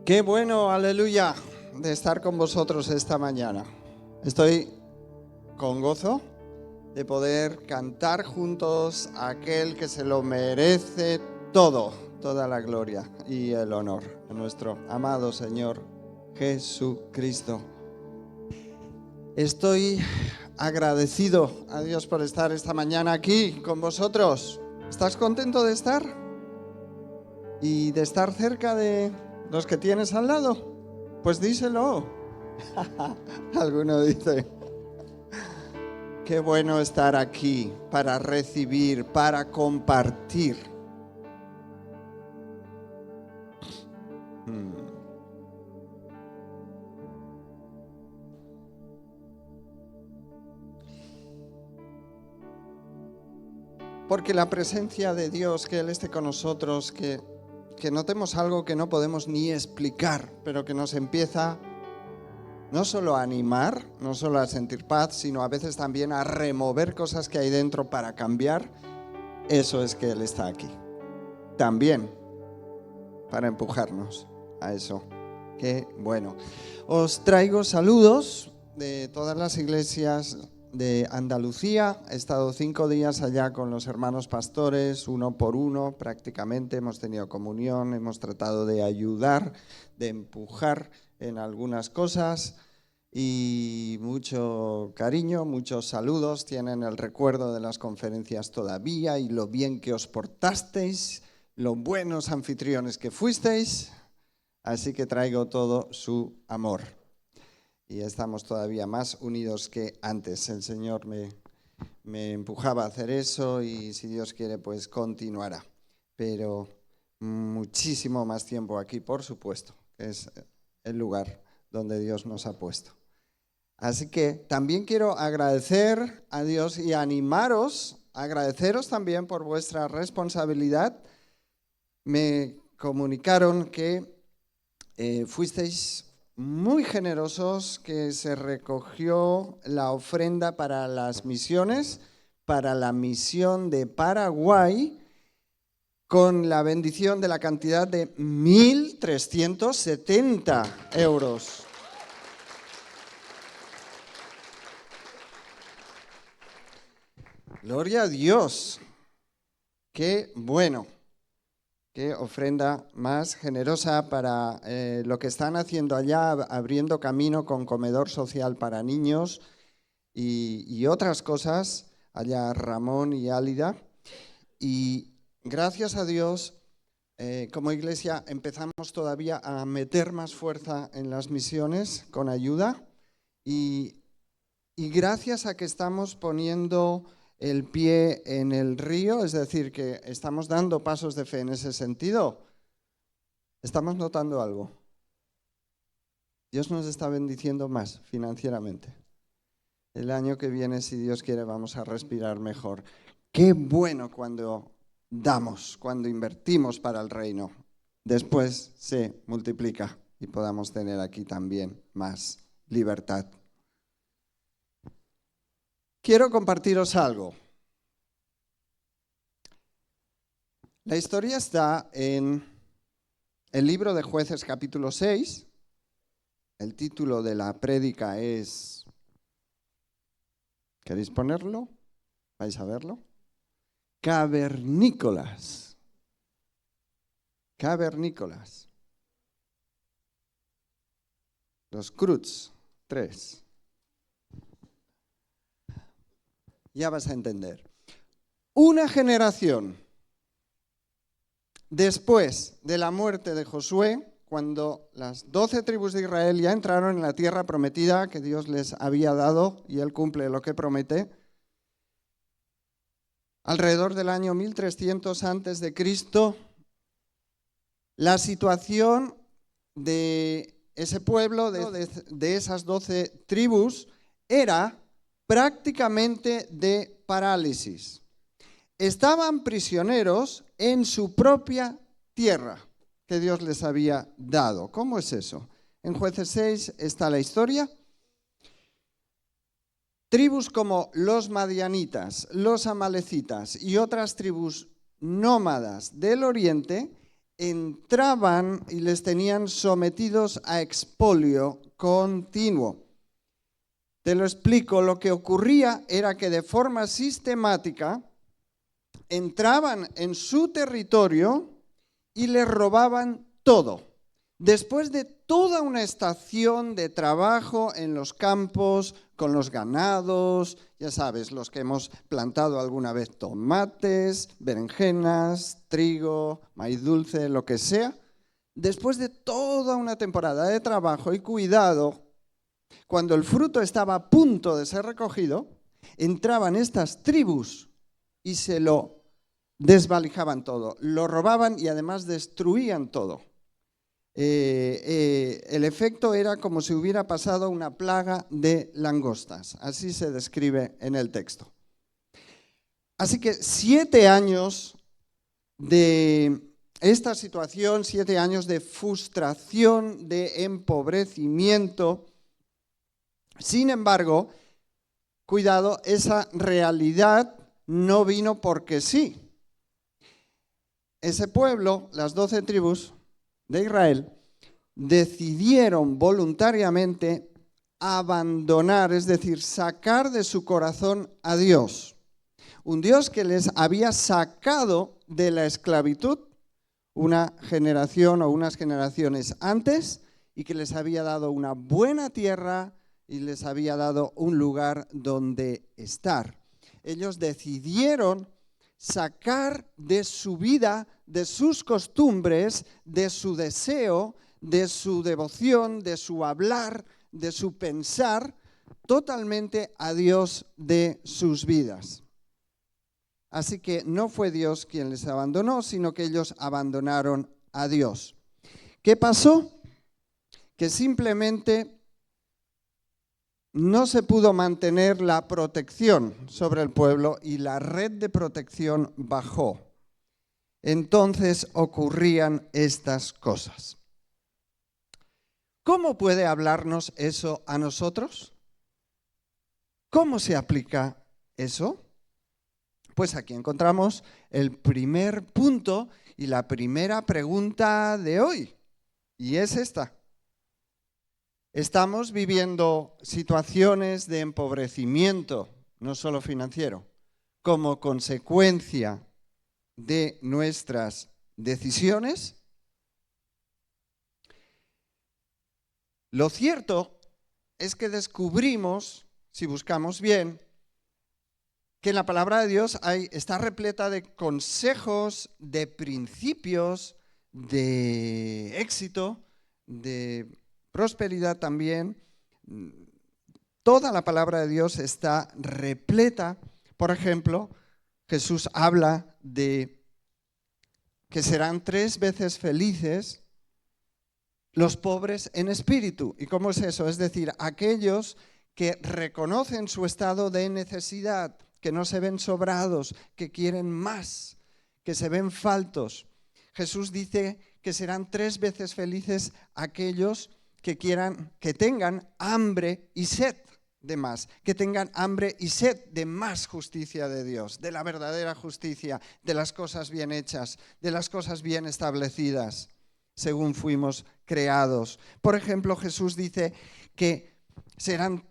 Qué bueno, aleluya, de estar con vosotros esta mañana. Estoy con gozo de poder cantar juntos a aquel que se lo merece todo, toda la gloria y el honor, a nuestro amado Señor Jesucristo. Estoy agradecido a Dios por estar esta mañana aquí con vosotros. ¿Estás contento de estar? ¿Y de estar cerca de los que tienes al lado? Pues díselo. Alguno dice, qué bueno estar aquí para recibir, para compartir. Porque la presencia de Dios, que Él esté con nosotros, que notemos algo que no podemos ni explicar, pero que nos empieza no solo a animar, no solo a sentir paz, sino a veces también a remover cosas que hay dentro para cambiar. Eso es que Él está aquí. También para empujarnos a eso. Qué bueno. Os traigo saludos de todas las iglesias de Andalucía. He estado 5 días allá con los hermanos pastores, uno por uno prácticamente. Hemos tenido comunión, hemos tratado de ayudar, de empujar en algunas cosas y mucho cariño, muchos saludos. Tienen el recuerdo de las conferencias todavía y lo bien que os portasteis, lo buenos anfitriones que fuisteis. Así que traigo todo su amor. Y estamos todavía más unidos que antes. El Señor me empujaba a hacer eso y si Dios quiere pues continuará. Pero muchísimo más tiempo aquí, por supuesto, que es el lugar donde Dios nos ha puesto. Así que también quiero agradecer a Dios y animaros, agradeceros también por vuestra responsabilidad. Me comunicaron que fuisteis muy generosos, que se recogió la ofrenda para las misiones, para la misión de Paraguay, con la bendición de la cantidad de 1.370 euros. Gloria a Dios. Qué bueno. Qué ofrenda más generosa para lo que están haciendo allá, abriendo camino con comedor social para niños y otras cosas, allá Ramón y Álida. Y gracias a Dios, como iglesia empezamos todavía a meter más fuerza en las misiones con ayuda y gracias a que estamos poniendo el pie en el río, es decir, que estamos dando pasos de fe en ese sentido, estamos notando algo. Dios nos está bendiciendo más financieramente. El año que viene, si Dios quiere, vamos a respirar mejor. Qué bueno cuando damos, cuando invertimos para el reino. Después se multiplica y podamos tener aquí también más libertad. Quiero compartiros algo. La historia está en el libro de Jueces capítulo 6. El título de la prédica es... ¿Queréis ponerlo? ¿Vais a verlo? Cavernícolas. Cavernícolas. Los Cruz 3. Ya vas a entender. Una generación después de la muerte de Josué, cuando las 12 tribus de Israel ya entraron en la tierra prometida que Dios les había dado, y Él cumple lo que promete, alrededor del año 1300 antes de Cristo, la situación de ese pueblo, de esas 12 tribus, era prácticamente de parálisis. Estaban prisioneros en su propia tierra que Dios les había dado. ¿Cómo es eso? En Jueces 6 está la historia. Tribus como los madianitas, los amalecitas y otras tribus nómadas del oriente entraban y les tenían sometidos a expolio continuo. Te lo explico, lo que ocurría era que de forma sistemática entraban en su territorio y les robaban todo. Después de toda una estación de trabajo en los campos, con los ganados, ya sabes, los que hemos plantado alguna vez tomates, berenjenas, trigo, maíz dulce, lo que sea, después de toda una temporada de trabajo y cuidado, cuando el fruto estaba a punto de ser recogido, entraban estas tribus y se lo desvalijaban todo, lo robaban y además destruían todo. El efecto era como si hubiera pasado una plaga de langostas, así se describe en el texto. Así que 7 años de esta situación, 7 años de frustración, de empobrecimiento. Sin embargo, cuidado, esa realidad no vino porque sí. Ese pueblo, las 12 tribus de Israel, decidieron voluntariamente abandonar, es decir, sacar de su corazón a Dios. Un Dios que les había sacado de la esclavitud una generación o unas generaciones antes y que les había dado una buena tierra y les había dado un lugar donde estar. Ellos decidieron sacar de su vida, de sus costumbres, de su deseo, de su devoción, de su hablar, de su pensar, totalmente a Dios de sus vidas. Así que no fue Dios quien les abandonó, sino que ellos abandonaron a Dios. ¿Qué pasó? Que simplemente no se pudo mantener la protección sobre el pueblo y la red de protección bajó. Entonces ocurrían estas cosas. ¿Cómo puede hablarnos eso a nosotros? ¿Cómo se aplica eso? Pues aquí encontramos el primer punto y la primera pregunta de hoy, y es esta. Estamos viviendo situaciones de empobrecimiento, no solo financiero, como consecuencia de nuestras decisiones. Lo cierto es que descubrimos, si buscamos bien, que en la palabra de Dios está repleta de consejos, de principios, de éxito, de prosperidad también. Toda la palabra de Dios está repleta. Por ejemplo, Jesús habla de que serán 3 veces felices los pobres en espíritu. ¿Y cómo es eso? Es decir, aquellos que reconocen su estado de necesidad, que no se ven sobrados, que quieren más, que se ven faltos. Jesús dice que serán 3 veces felices aquellos que tengan hambre y sed de más, que tengan hambre y sed de más justicia de Dios, de la verdadera justicia, de las cosas bien hechas, de las cosas bien establecidas, según fuimos creados. Por ejemplo, Jesús dice que serán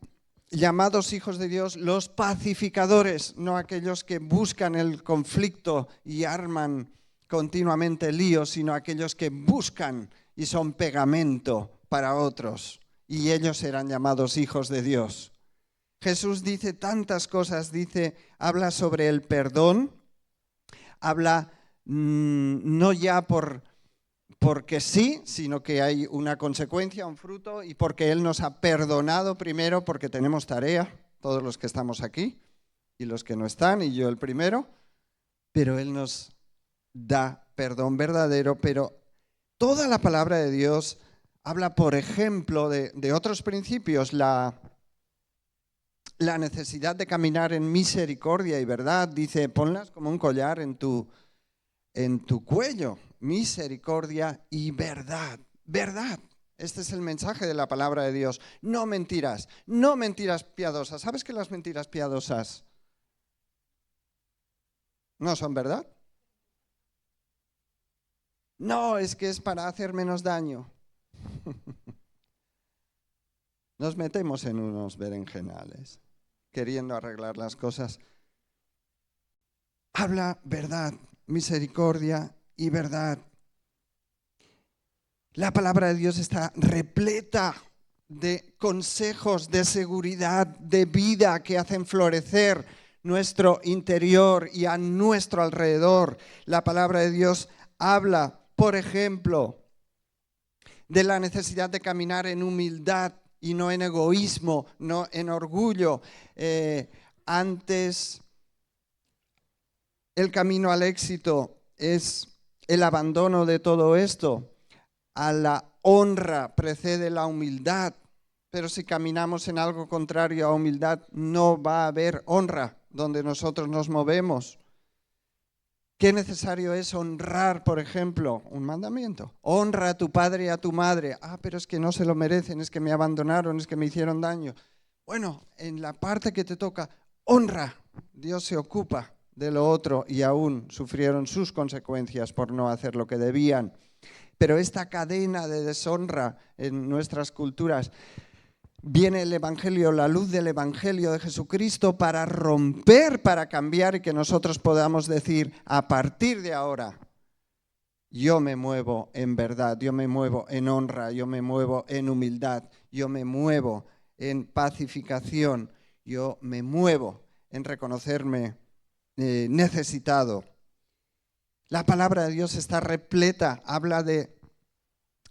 llamados hijos de Dios los pacificadores, no aquellos que buscan el conflicto y arman continuamente líos, sino aquellos que buscan y son pegamento para otros, y ellos serán llamados hijos de Dios. Jesús dice tantas cosas, habla sobre el perdón, habla no ya porque sí, sino que hay una consecuencia, un fruto, y porque Él nos ha perdonado primero, porque tenemos tarea, todos los que estamos aquí, y los que no están, y yo el primero, pero Él nos da perdón verdadero. Pero toda la palabra de Dios habla, por ejemplo, de otros principios, la necesidad de caminar en misericordia y verdad. Dice, ponlas como un collar en tu cuello, misericordia y verdad. Verdad. Este es el mensaje de la palabra de Dios. No mentiras, no mentiras piadosas. ¿Sabes que las mentiras piadosas no son verdad? No, es que es para hacer menos daño. Nos metemos en unos berenjenales, queriendo arreglar las cosas. Habla verdad, misericordia y verdad. La palabra de Dios está repleta de consejos de seguridad, de vida que hacen florecer nuestro interior y a nuestro alrededor. La palabra de Dios habla, por ejemplo, de la necesidad de caminar en humildad y no en egoísmo, no en orgullo. Antes, el camino al éxito es el abandono de todo esto. A la honra precede la humildad, pero si caminamos en algo contrario a humildad, no va a haber honra donde nosotros nos movemos. ¿Qué necesario es honrar, por ejemplo, un mandamiento? Honra a tu padre y a tu madre. Pero es que no se lo merecen, es que me abandonaron, es que me hicieron daño. Bueno, en la parte que te toca, honra. Dios se ocupa de lo otro y aún sufrieron sus consecuencias por no hacer lo que debían. Pero esta cadena de deshonra en nuestras culturas, viene el Evangelio, la luz del Evangelio de Jesucristo para romper, para cambiar y que nosotros podamos decir, a partir de ahora, yo me muevo en verdad, yo me muevo en honra, yo me muevo en humildad, yo me muevo en pacificación, yo me muevo en reconocerme necesitado. La palabra de Dios está repleta, habla de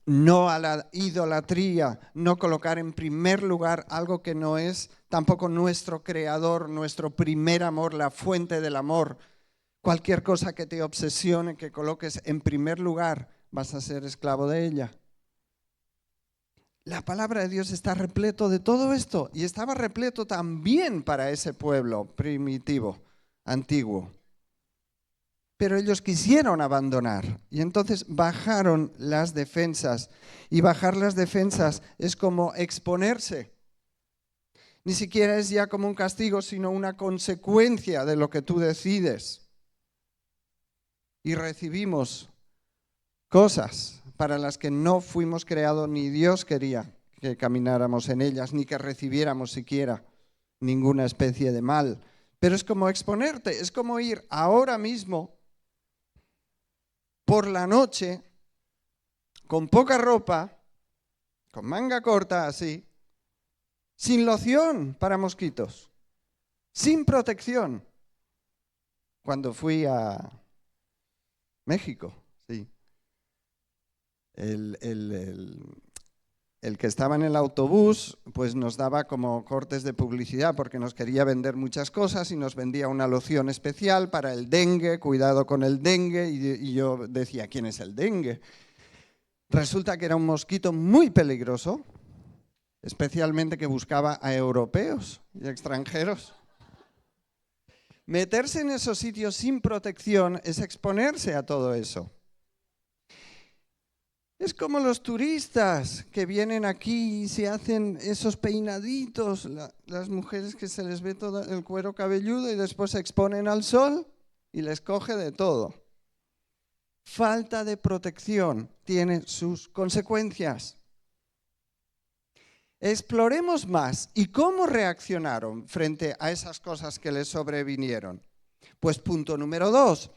no a la idolatría, no colocar en primer lugar algo que no es tampoco nuestro creador, nuestro primer amor, la fuente del amor. Cualquier cosa que te obsesione, que coloques en primer lugar, vas a ser esclavo de ella. La palabra de Dios está repleto de todo esto y estaba repleto también para ese pueblo primitivo, antiguo. Pero ellos quisieron abandonar y entonces bajaron las defensas. Y bajar las defensas es como exponerse. Ni siquiera es ya como un castigo, sino una consecuencia de lo que tú decides. Y recibimos cosas para las que no fuimos creados, ni Dios quería que camináramos en ellas, ni que recibiéramos siquiera ninguna especie de mal. Pero es como exponerte, es como ir ahora mismo por la noche, con poca ropa, con manga corta así, sin loción para mosquitos, sin protección. Cuando fui a México, sí, el que estaba en el autobús pues nos daba como cortes de publicidad porque nos quería vender muchas cosas y nos vendía una loción especial para el dengue, cuidado con el dengue, y yo decía, ¿quién es el dengue? Resulta que era un mosquito muy peligroso, especialmente que buscaba a europeos y extranjeros. Meterse en esos sitios sin protección es exponerse a todo eso. Es como los turistas que vienen aquí y se hacen esos peinaditos, las mujeres que se les ve todo el cuero cabelludo y después se exponen al sol y les coge de todo. Falta de protección tiene sus consecuencias. Exploremos más. ¿Y cómo reaccionaron frente a esas cosas que les sobrevinieron? Pues punto número 2.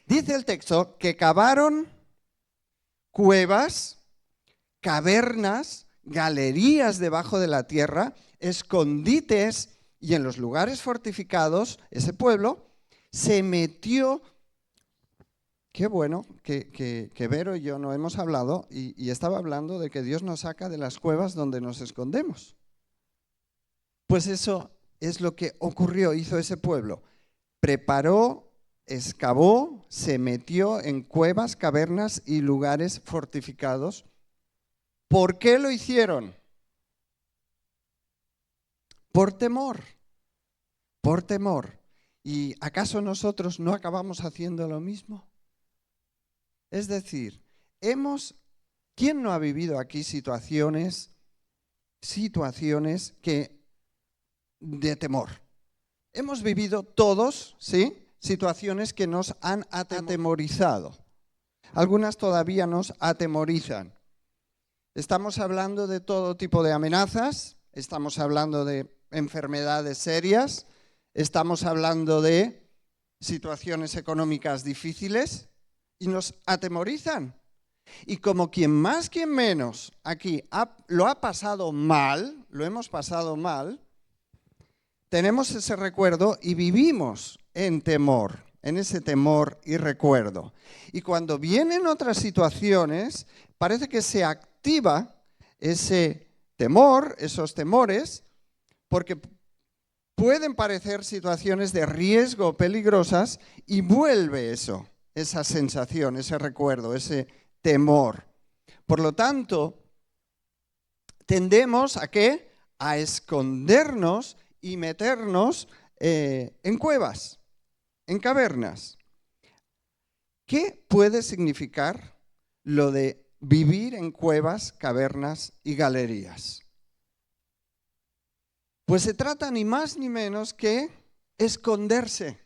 Dice el texto que cavaron cuevas, cavernas, galerías debajo de la tierra, escondites, y en los lugares fortificados, ese pueblo se metió. Qué bueno que Vero y yo no hemos hablado y estaba hablando de que Dios nos saca de las cuevas donde nos escondemos. Pues eso es lo que ocurrió, hizo ese pueblo. Preparó, excavó, se metió en cuevas, cavernas y lugares fortificados. ¿Por qué lo hicieron? Por temor. Por temor. ¿Y acaso nosotros no acabamos haciendo lo mismo? Es decir, ¿quién no ha vivido aquí situaciones de temor? Hemos vivido todos, ¿sí?, situaciones que nos han atemorizado. algunas todavía nos atemorizan. Estamos hablando de todo tipo de amenazas, estamos hablando de enfermedades serias, estamos hablando de situaciones económicas difíciles y nos atemorizan. Y como quien más, quien menos aquí lo ha pasado mal, lo hemos pasado mal, tenemos ese recuerdo y vivimos en temor, en ese temor y recuerdo. Y cuando vienen otras situaciones, parece que se activa ese temor, esos temores, porque pueden parecer situaciones de riesgo peligrosas y vuelve eso, esa sensación, ese recuerdo, ese temor. Por lo tanto, tendemos ¿a qué? A escondernos y meternos en cuevas, en cavernas. ¿Qué puede significar lo de vivir en cuevas, cavernas y galerías? Pues se trata ni más ni menos que esconderse,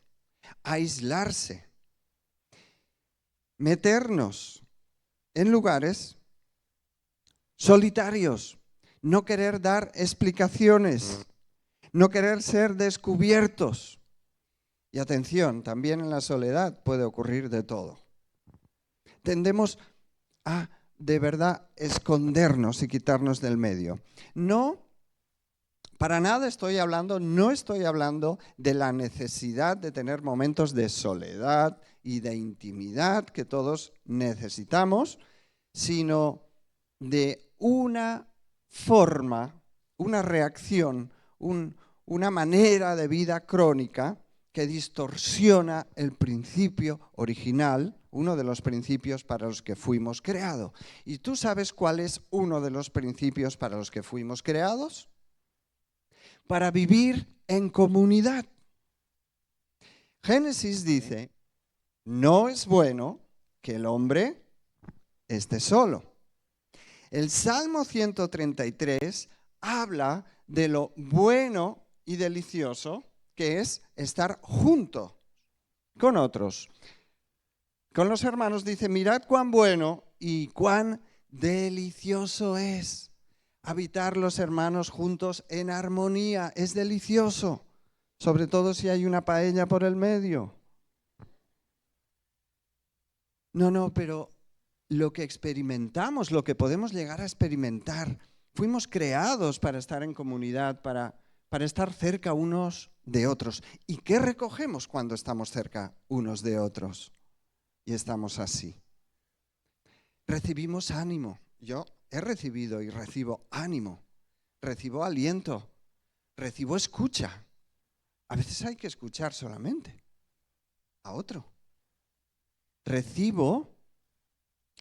aislarse, meternos en lugares solitarios, no querer dar explicaciones, no querer ser descubiertos. Y atención, también en la soledad puede ocurrir de todo. Tendemos a, de verdad, escondernos y quitarnos del medio. No, para nada no estoy hablando de la necesidad de tener momentos de soledad y de intimidad que todos necesitamos, sino de una forma, una reacción, una manera de vida crónica que distorsiona el principio original, uno de los principios para los que fuimos creados. ¿Y tú sabes cuál es uno de los principios para los que fuimos creados? Para vivir en comunidad. Génesis dice, no es bueno que el hombre esté solo. El Salmo 133 habla de lo bueno y delicioso que es estar junto con otros. Con los hermanos dice, mirad cuán bueno y cuán delicioso es habitar los hermanos juntos en armonía. Es delicioso, sobre todo si hay una paella por el medio. No, pero lo que experimentamos, lo que podemos llegar a experimentar, fuimos creados para estar en comunidad, para estar cerca unos de otros. ¿Y qué recogemos cuando estamos cerca unos de otros? Y estamos así. Recibimos ánimo. Yo he recibido y recibo ánimo. Recibo aliento. Recibo escucha. A veces hay que escuchar solamente a otro. Recibo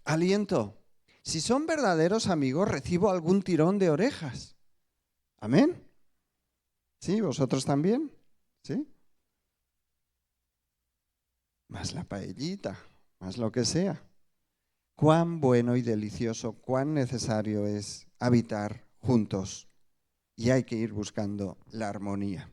aliento. Si son verdaderos amigos, recibo algún tirón de orejas. ¿Amén? ¿Sí? ¿Vosotros también? ¿Sí? Más la paellita, más lo que sea. Cuán bueno y delicioso, cuán necesario es habitar juntos. Y hay que ir buscando la armonía.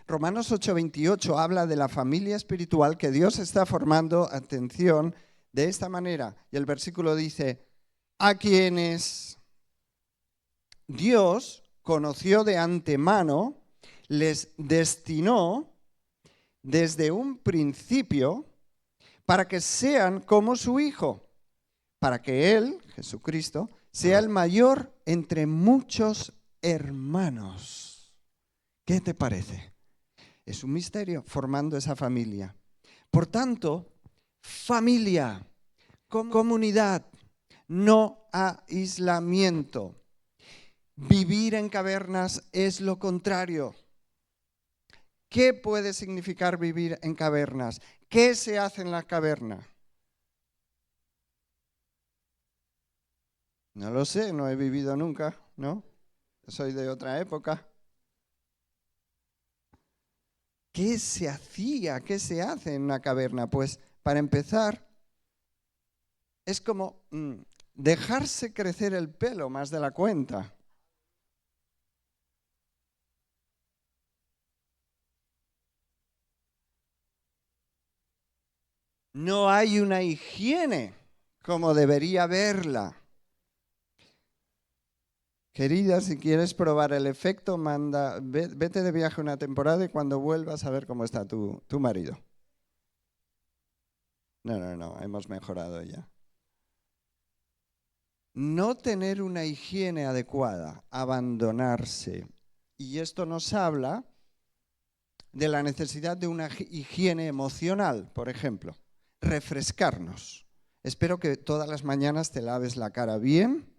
Romanos 8:28 habla de la familia espiritual que Dios está formando, atención, de esta manera. Y el versículo dice, a quienes Dios conoció de antemano, les destinó desde un principio para que sean como su Hijo, para que Él, Jesucristo, sea el mayor entre muchos hermanos. ¿Qué te parece? Es un misterio formando esa familia. Por tanto, familia, comunidad, no aislamiento. Vivir en cavernas es lo contrario. ¿Qué puede significar vivir en cavernas? ¿Qué se hace en la caverna? No lo sé, no he vivido nunca, ¿no? Soy de otra época. ¿Qué se hacía? ¿Qué se hace en una caverna? Pues, para empezar, es como dejarse crecer el pelo más de la cuenta. No hay una higiene como debería haberla. Querida, si quieres probar el efecto, vete de viaje una temporada y cuando vuelvas a ver cómo está tu marido. No, hemos mejorado ya. No tener una higiene adecuada, abandonarse. Y esto nos habla de la necesidad de una higiene emocional, por ejemplo. Refrescarnos. Espero que todas las mañanas te laves la cara bien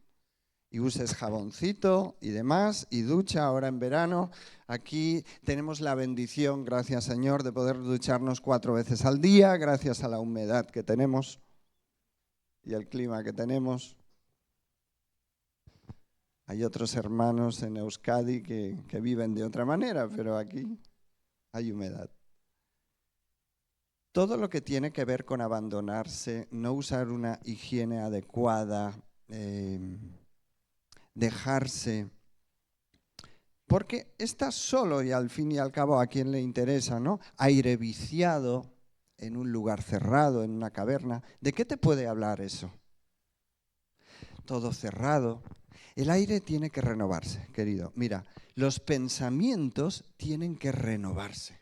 y uses jaboncito y demás, y ducha ahora en verano. Aquí tenemos la bendición, gracias Señor, de poder ducharnos 4 veces al día, gracias a la humedad que tenemos y el clima que tenemos. Hay otros hermanos en Euskadi que viven de otra manera, pero aquí hay humedad. Todo lo que tiene que ver con abandonarse, no usar una higiene adecuada, dejarse, porque estás solo y al fin y al cabo a quién le interesa, ¿no? Aire viciado en un lugar cerrado, en una caverna. ¿De qué te puede hablar eso? Todo cerrado. El aire tiene que renovarse, querido. Mira, los pensamientos tienen que renovarse.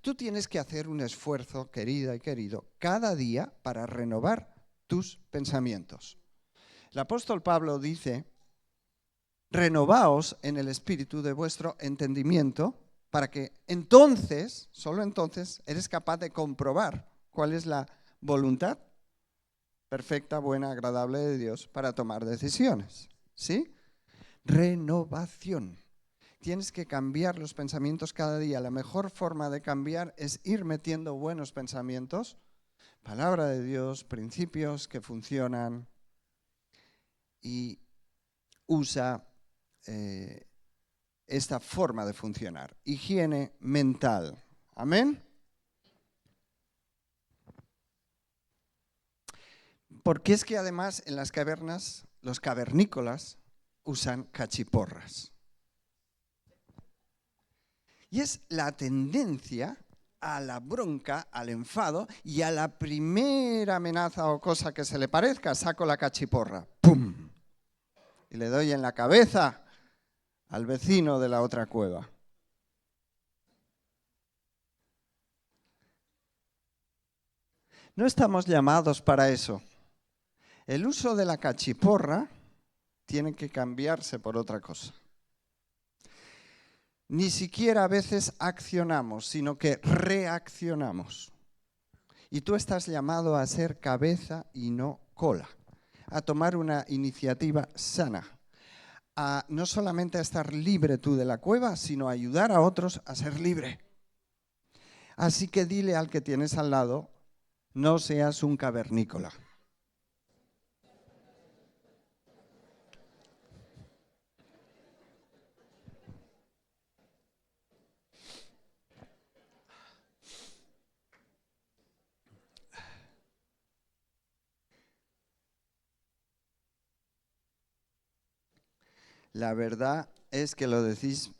Tú tienes que hacer un esfuerzo, querida y querido, cada día para renovar tus pensamientos. El apóstol Pablo dice: renovaos en el espíritu de vuestro entendimiento, para que entonces, solo entonces, eres capaz de comprobar cuál es la voluntad perfecta, buena, agradable de Dios para tomar decisiones. ¿Sí? Renovación. Tienes que cambiar los pensamientos cada día. La mejor forma de cambiar es ir metiendo buenos pensamientos, palabra de Dios, principios que funcionan, y usa esta forma de funcionar. Higiene mental. ¿Amén? Porque es que además en las cavernas, los cavernícolas usan cachiporras. Y es la tendencia a la bronca, al enfado, y a la primera amenaza o cosa que se le parezca, saco la cachiporra. ¡Pum! Y le doy en la cabeza al vecino de la otra cueva. No estamos llamados para eso. El uso de la cachiporra tiene que cambiarse por otra cosa. Ni siquiera a veces accionamos, sino que reaccionamos. Y tú estás llamado a ser cabeza y no cola, a tomar una iniciativa sana, a no solamente a estar libre tú de la cueva, sino a ayudar a otros a ser libre. Así que dile al que tienes al lado: no seas un cavernícola. La verdad es que lo decís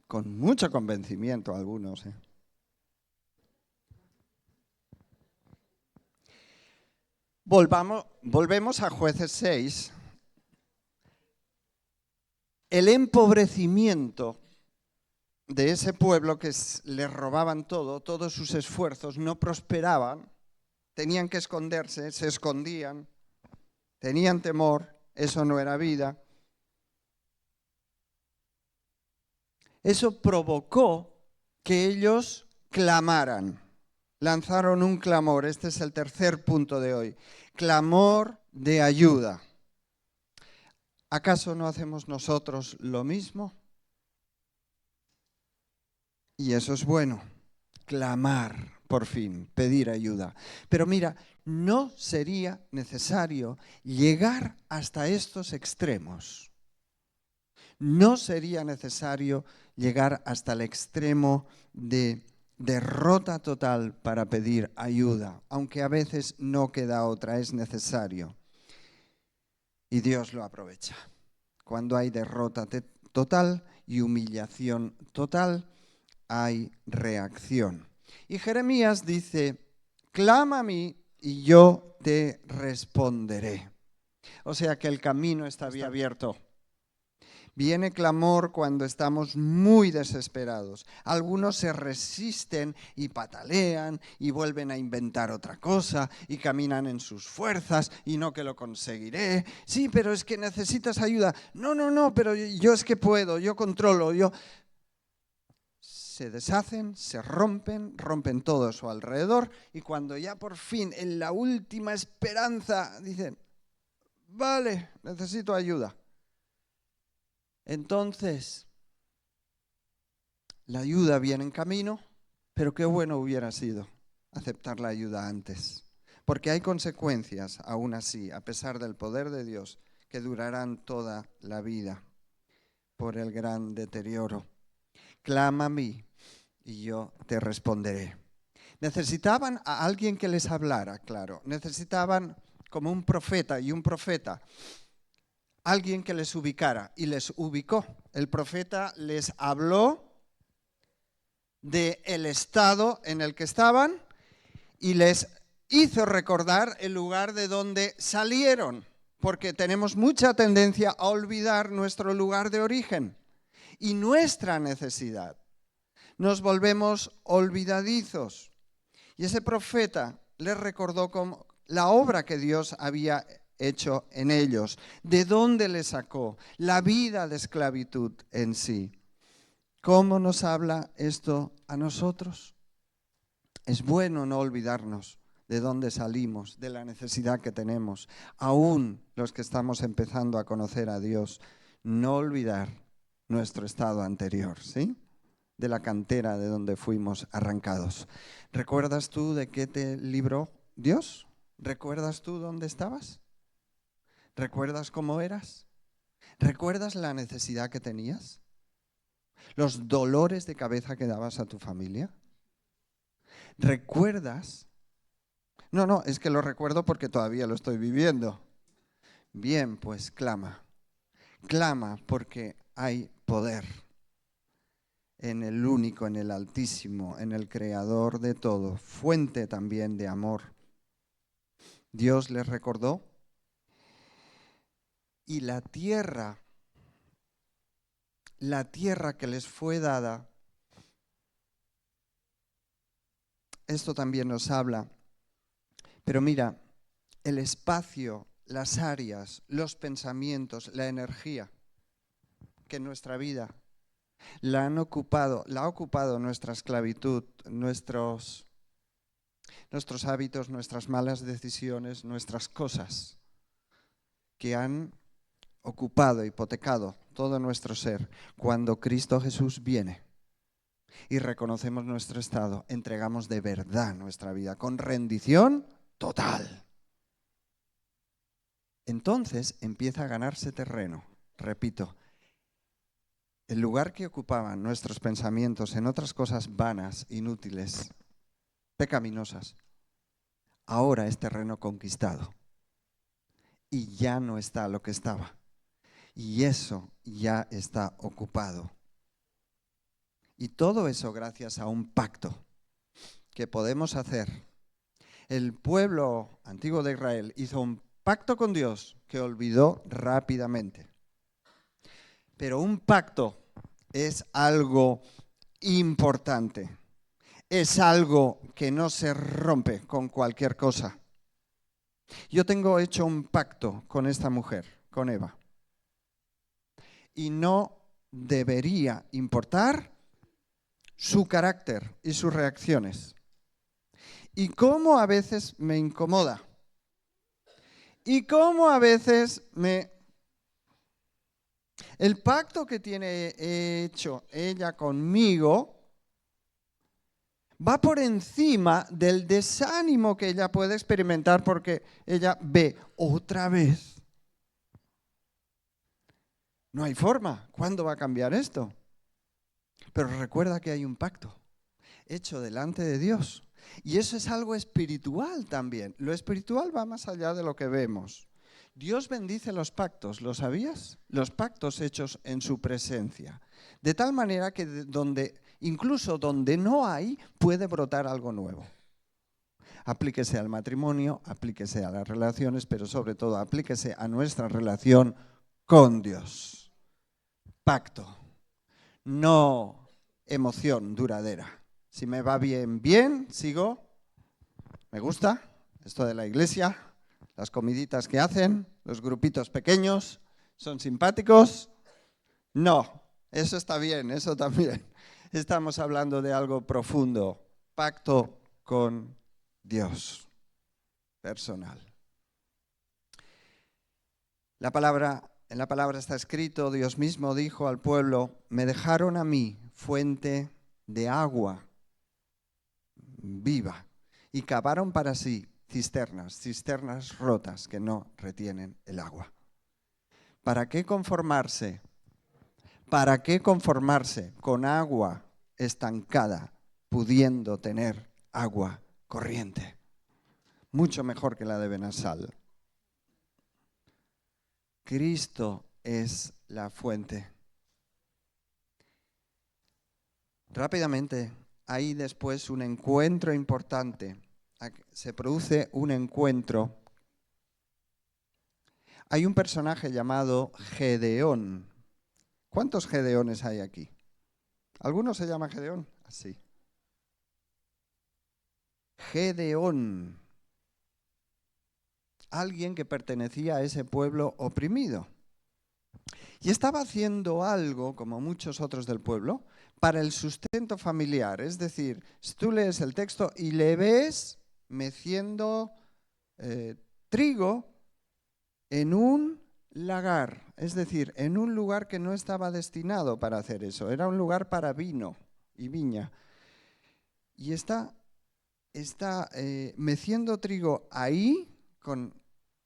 con mucho convencimiento algunos. Volvemos a Jueces 6. El empobrecimiento de ese pueblo que les robaban todo, todos sus esfuerzos, no prosperaban, tenían que esconderse, se escondían, tenían temor, eso no era vida. Eso provocó que ellos clamaran, lanzaron un clamor. Este es el tercer punto de hoy: clamor de ayuda. ¿Acaso no hacemos nosotros lo mismo? Y eso es bueno, clamar, por fin, pedir ayuda. Pero mira, no sería necesario llegar hasta estos extremos. No sería necesario llegar hasta el extremo de derrota total para pedir ayuda, aunque a veces no queda otra, es necesario. Y Dios lo aprovecha. Cuando hay derrota total y humillación total, hay reacción. Y Jeremías dice: clama a mí y yo te responderé. O sea que el camino está bien abierto. Viene clamor cuando estamos muy desesperados. Algunos se resisten y patalean y vuelven a inventar otra cosa y caminan en sus fuerzas y no que lo conseguiré. Sí, pero es que necesitas ayuda. No, pero yo es que puedo, yo controlo, yo... Se deshacen, se rompen todo a su alrededor y cuando ya por fin en la última esperanza dicen, vale, necesito ayuda. Entonces, la ayuda viene en camino, pero qué bueno hubiera sido aceptar la ayuda antes. Porque hay consecuencias, aún así, a pesar del poder de Dios, que durarán toda la vida por el gran deterioro. Clama a mí y yo te responderé. Necesitaban a alguien que les hablara, claro. Necesitaban como un profeta y un profeta. Alguien que les ubicara y les ubicó. El profeta les habló del estado en el que estaban y les hizo recordar el lugar de donde salieron, porque tenemos mucha tendencia a olvidar nuestro lugar de origen y nuestra necesidad. Nos volvemos olvidadizos. Y ese profeta les recordó como la obra que Dios había hecho en ellos, de dónde les sacó, la vida de esclavitud en sí. ¿Cómo nos habla esto a nosotros? Es bueno no olvidarnos de dónde salimos, de la necesidad que tenemos, aún los que estamos empezando a conocer a Dios, no olvidar nuestro estado anterior, ¿sí? De la cantera de donde fuimos arrancados. ¿Recuerdas tú de qué te libró Dios? ¿Recuerdas tú dónde estabas? ¿Recuerdas cómo eras? ¿Recuerdas la necesidad que tenías? ¿Los dolores de cabeza que dabas a tu familia? ¿Recuerdas? No, es que lo recuerdo porque todavía lo estoy viviendo. Bien, pues clama. Clama porque hay poder en el único, en el Altísimo, en el Creador de todo, fuente también de amor. Dios les recordó y la tierra que les fue dada, esto también nos habla, pero mira, el espacio, las áreas, los pensamientos, la energía que en nuestra vida la ha ocupado nuestra esclavitud, nuestros hábitos, nuestras malas decisiones, nuestras cosas que han ocupado, hipotecado todo nuestro ser. Cuando Cristo Jesús viene y reconocemos nuestro estado, entregamos de verdad nuestra vida con rendición total. Entonces empieza a ganarse terreno. Repito, el lugar que ocupaban nuestros pensamientos en otras cosas vanas, inútiles, pecaminosas, ahora es terreno conquistado y ya no está lo que estaba. Y eso ya está ocupado. Y todo eso gracias a un pacto que podemos hacer. El pueblo antiguo de Israel hizo un pacto con Dios que olvidó rápidamente. Pero un pacto es algo importante. Es algo que no se rompe con cualquier cosa. Yo tengo hecho un pacto con esta mujer, con Eva. Y no debería importar su carácter y sus reacciones. Y cómo a veces me incomoda. Y cómo a veces El pacto que tiene hecho ella conmigo va por encima del desánimo que ella puede experimentar porque ella ve otra vez. No hay forma. ¿Cuándo va a cambiar esto? Pero recuerda que hay un pacto hecho delante de Dios. Y eso es algo espiritual también. Lo espiritual va más allá de lo que vemos. Dios bendice los pactos, ¿lo sabías? Los pactos hechos en su presencia. De tal manera que incluso donde no hay, puede brotar algo nuevo. Aplíquese al matrimonio, aplíquese a las relaciones, pero sobre todo aplíquese a nuestra relación con Dios. Pacto, no emoción duradera. Si me va bien, bien, sigo. Me gusta esto de la iglesia, las comiditas que hacen, los grupitos pequeños, son simpáticos. No, eso está bien, eso también. Estamos hablando de algo profundo, pacto con Dios, personal. En la palabra está escrito, Dios mismo dijo al pueblo, me dejaron a mí fuente de agua viva y cavaron para sí cisternas rotas que no retienen el agua. ¿Para qué conformarse? ¿Para qué conformarse con agua estancada, pudiendo tener agua corriente? Mucho mejor que la de Benasal. Cristo es la fuente. Rápidamente, hay después un encuentro importante. Se produce un encuentro. Hay un personaje llamado Gedeón. ¿Cuántos Gedeones hay aquí? ¿Alguno se llama Gedeón? Sí. Gedeón. Alguien que pertenecía a ese pueblo oprimido. Y estaba haciendo algo, como muchos otros del pueblo, para el sustento familiar. Es decir, si tú lees el texto y le ves meciendo trigo en un lagar, es decir, en un lugar que no estaba destinado para hacer eso, era un lugar para vino y viña. Y está meciendo trigo ahí con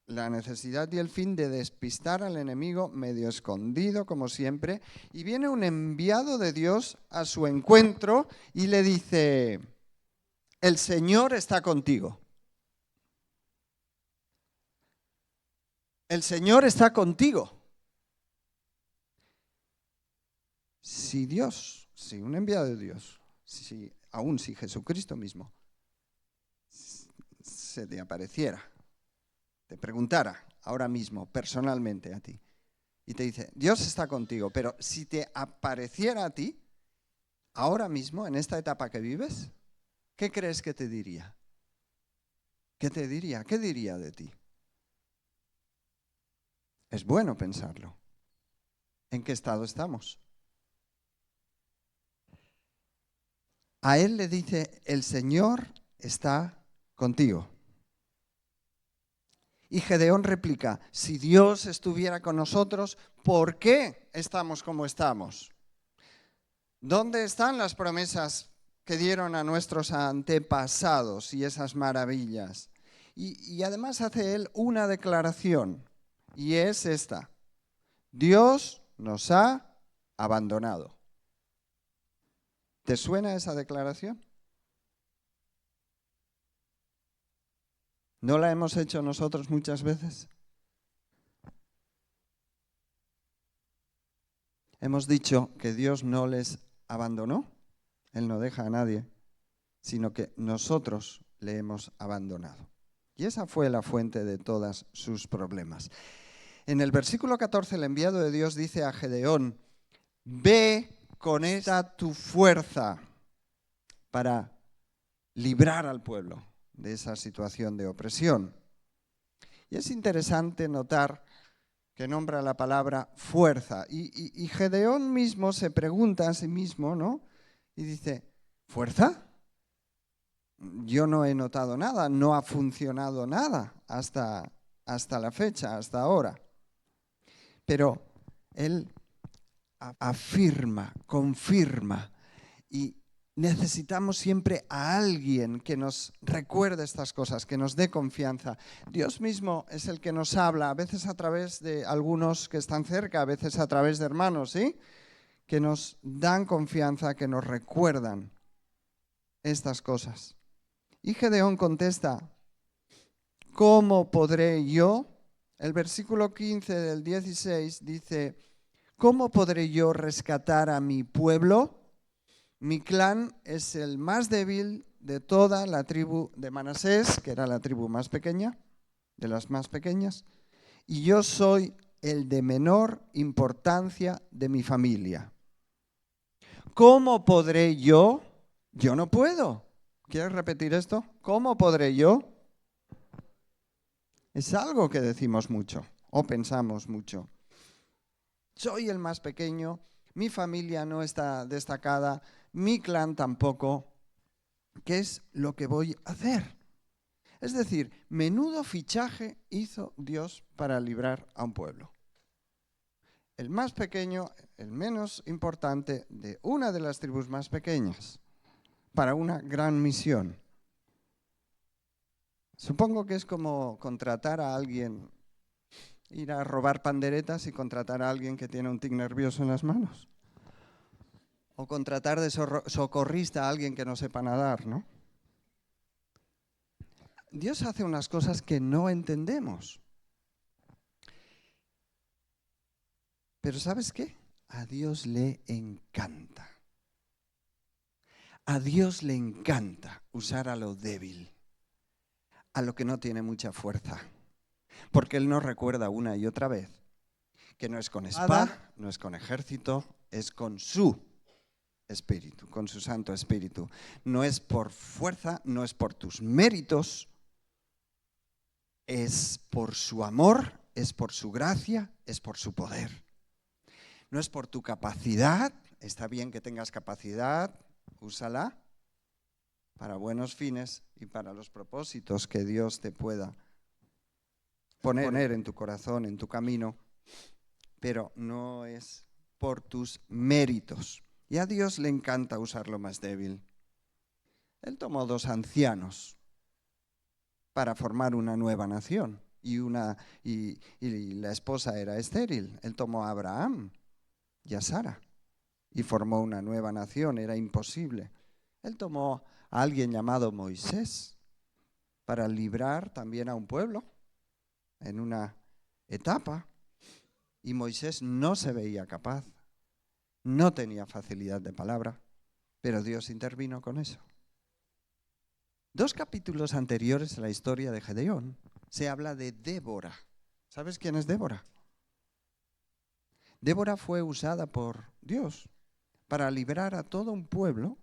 la necesidad y el fin de despistar al enemigo medio escondido, como siempre, y viene un enviado de Dios a su encuentro y le dice, el Señor está contigo. El Señor está contigo. Si un enviado de Dios, aún si Jesucristo mismo se te apareciera, te preguntara ahora mismo personalmente a ti y te dice, Dios está contigo, pero si te apareciera a ti ahora mismo en esta etapa que vives, ¿qué crees que te diría? ¿Qué te diría? ¿Qué diría de ti? Es bueno pensarlo. ¿En qué estado estamos? A él le dice, el Señor está contigo. Y Gedeón replica, si Dios estuviera con nosotros, ¿por qué estamos como estamos? ¿Dónde están las promesas que dieron a nuestros antepasados y esas maravillas? Y además hace él una declaración, y es esta: Dios nos ha abandonado. ¿Te suena esa declaración? ¿No la hemos hecho nosotros muchas veces? Hemos dicho que Dios no les abandonó, Él no deja a nadie, sino que nosotros le hemos abandonado. Y esa fue la fuente de todos sus problemas. En el versículo 14, el enviado de Dios dice a Gedeón, ve con esta tu fuerza para librar al pueblo de esa situación de opresión. Y es interesante notar que nombra la palabra fuerza. Y Gedeón mismo se pregunta a sí mismo, ¿no? Y dice, ¿fuerza? Yo no he notado nada, no ha funcionado nada hasta la fecha, hasta ahora. Pero él afirma, confirma, y necesitamos siempre a alguien que nos recuerde estas cosas, que nos dé confianza. Dios mismo es el que nos habla, a veces a través de algunos que están cerca, a veces a través de hermanos, ¿sí? Que nos dan confianza, que nos recuerdan estas cosas. Y Gedeón contesta, ¿cómo podré yo? El versículo 15 del 16 dice, ¿cómo podré yo rescatar a mi pueblo? Mi clan es el más débil de toda la tribu de Manasés, que era la tribu más pequeña, de las más pequeñas, y yo soy el de menor importancia de mi familia. ¿Cómo podré yo? Yo no puedo. ¿Quieres repetir esto? ¿Cómo podré yo? Es algo que decimos mucho o pensamos mucho. Soy el más pequeño, mi familia no está destacada, mi clan tampoco. ¿Qué es lo que voy a hacer? Es decir, menudo fichaje hizo Dios para librar a un pueblo. El más pequeño, el menos importante de una de las tribus más pequeñas, para una gran misión. Supongo que es como contratar a alguien, ir a robar panderetas y contratar a alguien que tiene un tic nervioso en las manos. O contratar de socorrista a alguien que no sepa nadar, ¿no? Dios hace unas cosas que no entendemos. Pero ¿sabes qué? A Dios le encanta. A Dios le encanta usar a lo débil, a lo que no tiene mucha fuerza. Porque Él nos recuerda una y otra vez que no es con espada, no es con ejército, es con su Espíritu, con su Santo Espíritu. No es por fuerza, no es por tus méritos, es por su amor, es por su gracia, es por su poder. No es por tu capacidad, está bien que tengas capacidad, úsala para buenos fines y para los propósitos que Dios te pueda poner en tu corazón, en tu camino, pero no es por tus méritos. Y a Dios le encanta usar lo más débil. Él tomó 2 ancianos para formar una nueva nación y la esposa era estéril. Él tomó a Abraham y a Sara y formó una nueva nación, era imposible. Él tomó a alguien llamado Moisés para librar también a un pueblo en una etapa, y Moisés no se veía capaz, no tenía facilidad de palabra, pero Dios intervino con eso. 2 capítulos anteriores a la historia de Gedeón se habla de Débora. ¿Sabes quién es Débora? Débora fue usada por Dios para librar a todo un pueblo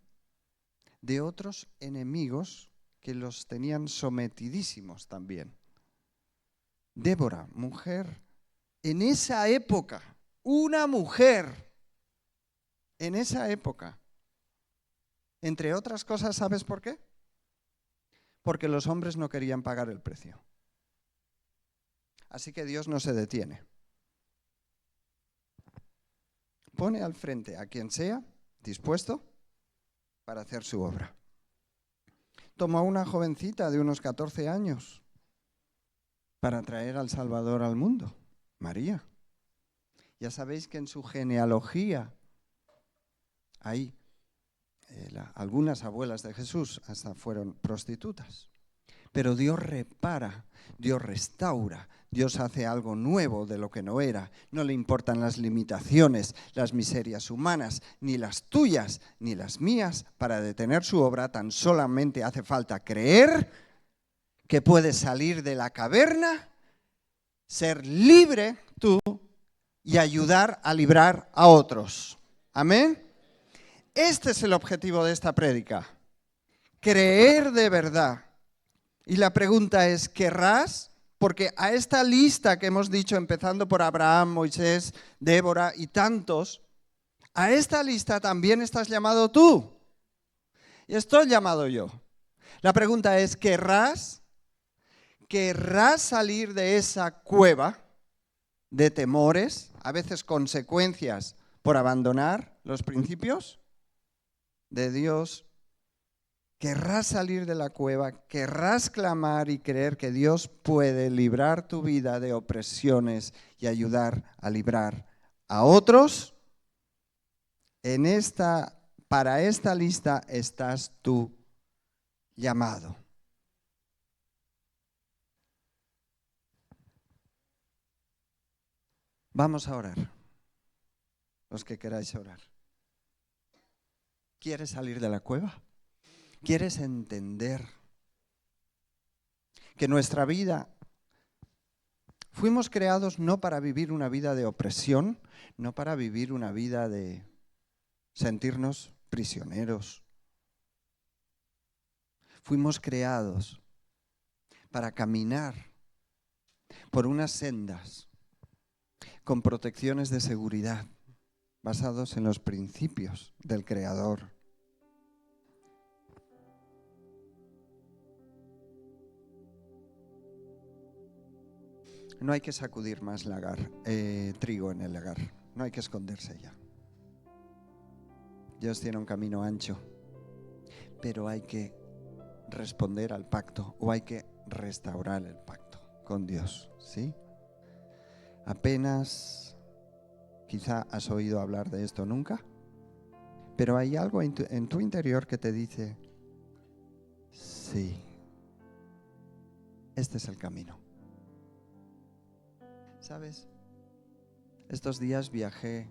de otros enemigos que los tenían sometidísimos también. Débora, mujer, en esa época, una mujer, en esa época, entre otras cosas, ¿sabes por qué? Porque los hombres no querían pagar el precio. Así que Dios no se detiene. Pone al frente a quien sea dispuesto para hacer su obra. Tomó a una jovencita de unos 14 años para traer al Salvador al mundo, María. Ya sabéis que en su genealogía hay algunas abuelas de Jesús hasta fueron prostitutas. Pero Dios repara, Dios restaura, Dios hace algo nuevo de lo que no era. No le importan las limitaciones, las miserias humanas, ni las tuyas, ni las mías. Para detener su obra tan solamente hace falta creer que puedes salir de la caverna, ser libre tú y ayudar a librar a otros. Amén. Este es el objetivo de esta prédica. Creer de verdad. Y la pregunta es, ¿querrás? Porque a esta lista que hemos dicho, empezando por Abraham, Moisés, Débora y tantos, a esta lista también estás llamado tú. Y estoy llamado yo. La pregunta es, ¿querrás? ¿Querrás salir de esa cueva de temores, a veces consecuencias por abandonar los principios de Dios? ¿Querrás salir de la cueva? ¿Querrás clamar y creer que Dios puede librar tu vida de opresiones y ayudar a librar a otros? Para esta lista estás tú llamado. Vamos a orar, los que queráis orar. ¿Quieres salir de la cueva? ¿Quieres entender que nuestra vida, fuimos creados no para vivir una vida de opresión, no para vivir una vida de sentirnos prisioneros? Fuimos creados para caminar por unas sendas con protecciones de seguridad basados en los principios del Creador. No hay que sacudir más trigo en el lagar, no hay que esconderse ya. Dios tiene un camino ancho, pero hay que responder al pacto o hay que restaurar el pacto con Dios, ¿sí? Apenas, quizá has oído hablar de esto nunca, pero hay algo en tu interior que te dice, sí, este es el camino. ¿Sabes? Estos días viajé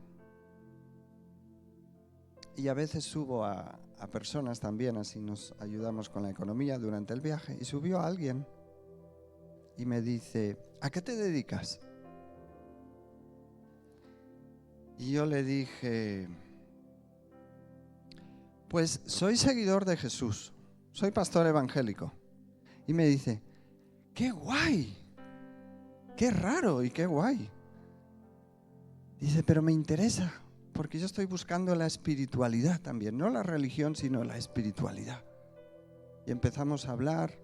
y a veces subo a personas también, así nos ayudamos con la economía durante el viaje, y subió a alguien y me dice, ¿a qué te dedicas? Y yo le dije, pues soy seguidor de Jesús, soy pastor evangélico. Y me dice, ¡qué guay! ¡Qué raro y qué guay! Dice, pero me interesa, porque yo estoy buscando la espiritualidad también, no la religión, sino la espiritualidad. Y empezamos a hablar.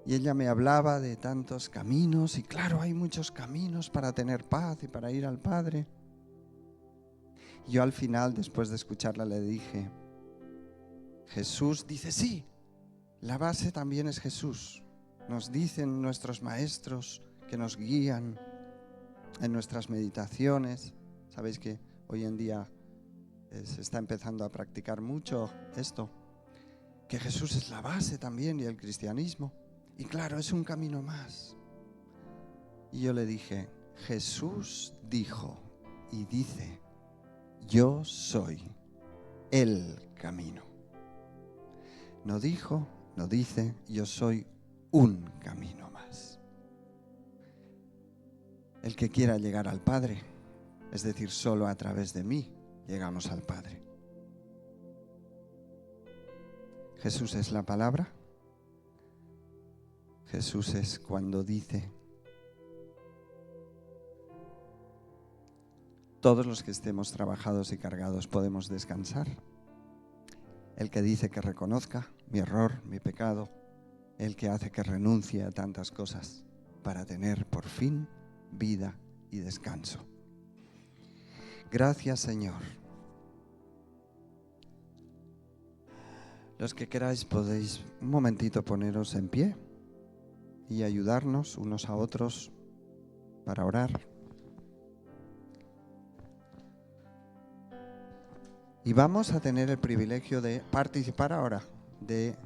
Y ella me hablaba de tantos caminos, y claro, hay muchos caminos para tener paz y para ir al Padre. Y yo al final, después de escucharla, le dije, Jesús dice, sí, la base también es Jesús. Nos dicen nuestros maestros que nos guían en nuestras meditaciones. Sabéis que hoy en día se está empezando a practicar mucho esto, que Jesús es la base también y el cristianismo. Y claro, es un camino más. Y yo le dije, Jesús dijo y dice, yo soy el camino. No dijo, no dice, yo soy un camino más. El que quiera llegar al Padre, es decir, solo a través de mí, llegamos al Padre. Jesús es la palabra. Jesús es cuando dice, todos los que estemos trabajados y cargados podemos descansar. El que dice que reconozca mi error, mi pecado. El que hace que renuncie a tantas cosas para tener por fin vida y descanso. Gracias, Señor. Los que queráis podéis un momentito poneros en pie y ayudarnos unos a otros para orar. Y vamos a tener el privilegio de participar ahora de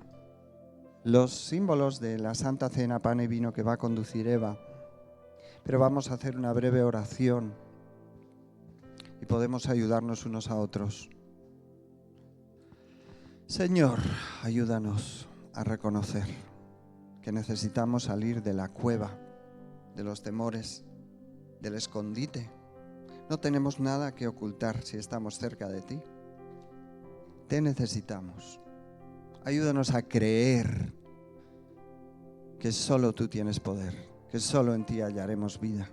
los símbolos de la Santa Cena, pan y vino que va a conducir Eva. Pero vamos a hacer una breve oración y podemos ayudarnos unos a otros. Señor, ayúdanos a reconocer que necesitamos salir de la cueva, de los temores, del escondite. No tenemos nada que ocultar si estamos cerca de ti. Te necesitamos. Ayúdanos a creer que solo tú tienes poder, que solo en ti hallaremos vida,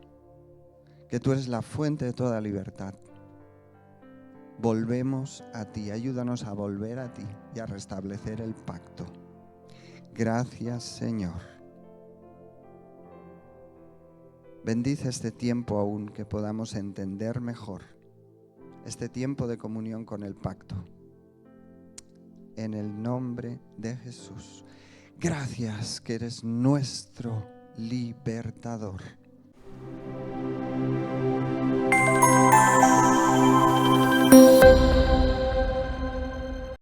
que tú eres la fuente de toda libertad. Volvemos a ti, ayúdanos a volver a ti y a restablecer el pacto. Gracias, Señor. Bendice este tiempo aún, que podamos entender mejor este tiempo de comunión con el pacto. En el nombre de Jesús. Gracias que eres nuestro libertador.